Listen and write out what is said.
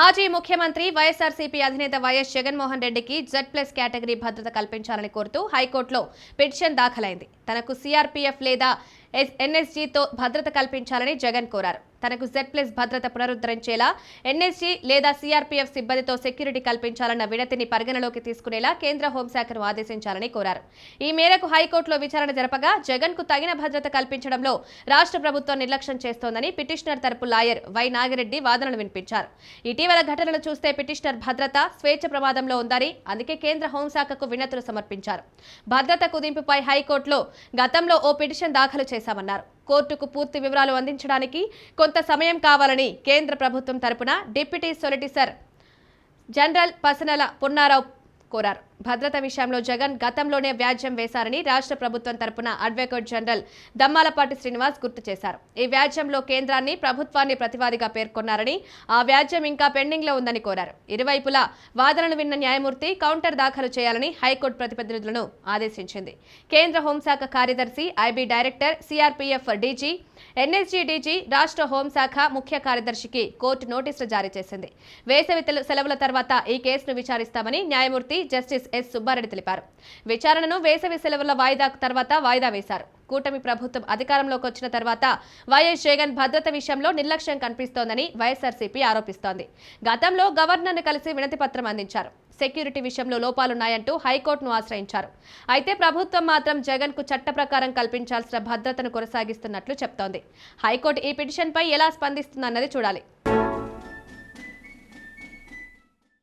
మాజీ ముఖ్యమంత్రి వైఎస్ఆర్సీపీ అధినేత వైఎస్ జగన్మోహన్ రెడ్డికి Z+ కేటగిరీ భద్రత కల్పించాలని కోరుతూ హైకోర్టులో పిటిషన్ దాఖలైంది. తనకు సిఆర్పీఎఫ్ లేదా ఎన్ఎస్జీతో భద్రత కల్పించాలని జగన్ కోరారు. తనకు Z+ భద్రత పునరుద్ధరించేలా ఎన్ఎస్జీ లేదా సిఆర్పీఎఫ్ సిబ్బందితో సెక్యూరిటీ కల్పించాలన్న వినతిని పరిగణలోకి తీసుకునేలా కేంద్ర హోంశాఖను ఆదేశించాలని కోరారు. ఈ మేరకు హైకోర్టులో విచారణ జరపగా జగన్కు తగిన భద్రత కల్పించడంలో రాష్ట్ర ప్రభుత్వం నిర్లక్ష్యం చేస్తోందని పిటిషనర్ తరపు లాయర్ వై నాగిరెడ్డి వాదనలు వినిపించారు. ఇటీవల ఘటనలు చూస్తే పిటిషనర్ భద్రత, స్వేచ్ఛ ప్రమాదంలో ఉందని అందుకే కేంద్ర హోంశాఖకు వినతులు సమర్పించారు. భద్రత కుదింపుపై హైకోర్టులో గతంలో ఓ పిటిషన్ దాఖలు చేశామన్నారు. కోర్టుకు పూర్తి వివరాలు అందించడానికి కొంత సమయం కావాలని కేంద్ర ప్రభుత్వం తరపున డిప్యూటీ సొలిసిటర్ జనరల్ పసనల పున్నారావు కోరారు. భద్రత విషయంలో జగన్ గతంలోనే వ్యాజ్యం వేశారని రాష్ట్ర ప్రభుత్వం తరపున అడ్వకేట్ జనరల్ దమ్మాలపాటి శ్రీనివాస్ గుర్తు చేశారు. ఈ వ్యాజ్యంలో కేంద్రాన్ని, ప్రభుత్వాన్ని ప్రతివాదిగా పేర్కొన్నారని, ఆ వ్యాజ్యం ఇంకా పెండింగ్ లో ఉందని కోరారు. ఇరువైపులా వాదనలు విన్న న్యాయమూర్తి కౌంటర్ దాఖలు చేయాలని హైకోర్టు ప్రతినిధులను ఆదేశించింది. కేంద్ర హోంశాఖ కార్యదర్శి, IB director, CRPF DG, NSG DG, రాష్ట్ర హోంశాఖ ముఖ్య కార్యదర్శికి కోర్టు నోటీసులు జారీ చేసింది. వేసవి సెలవుల తర్వాత ఈ కేసును విచారిస్తామని న్యాయమూర్తి జస్టిస్ ఎస్ సుబ్బారెడ్డి తెలిపారు. విచారణను వేసవి సెలవుల వాయిదా వేశారు. కూటమి ప్రభుత్వం అధికారంలోకి వచ్చిన తర్వాత వైఎస్ జగన్ భద్రత విషయంలో నిర్లక్ష్యం కనిపిస్తోందని వైఎస్ఆర్సీపీ ఆరోపిస్తోంది. గతంలో గవర్నర్ను కలిసి వినతి పత్రం అందించారు. సెక్యూరిటీ విషయంలో లోపాలున్నాయంటూ హైకోర్టును ఆశ్రయించారు. అయితే ప్రభుత్వం మాత్రం జగన్కు చట్ట ప్రకారం కల్పించాల్సిన భద్రతను కొనసాగిస్తున్నట్లు చెప్తోంది. హైకోర్టు ఈ పిటిషన్పై ఎలా స్పందిస్తుందన్నది చూడాలి.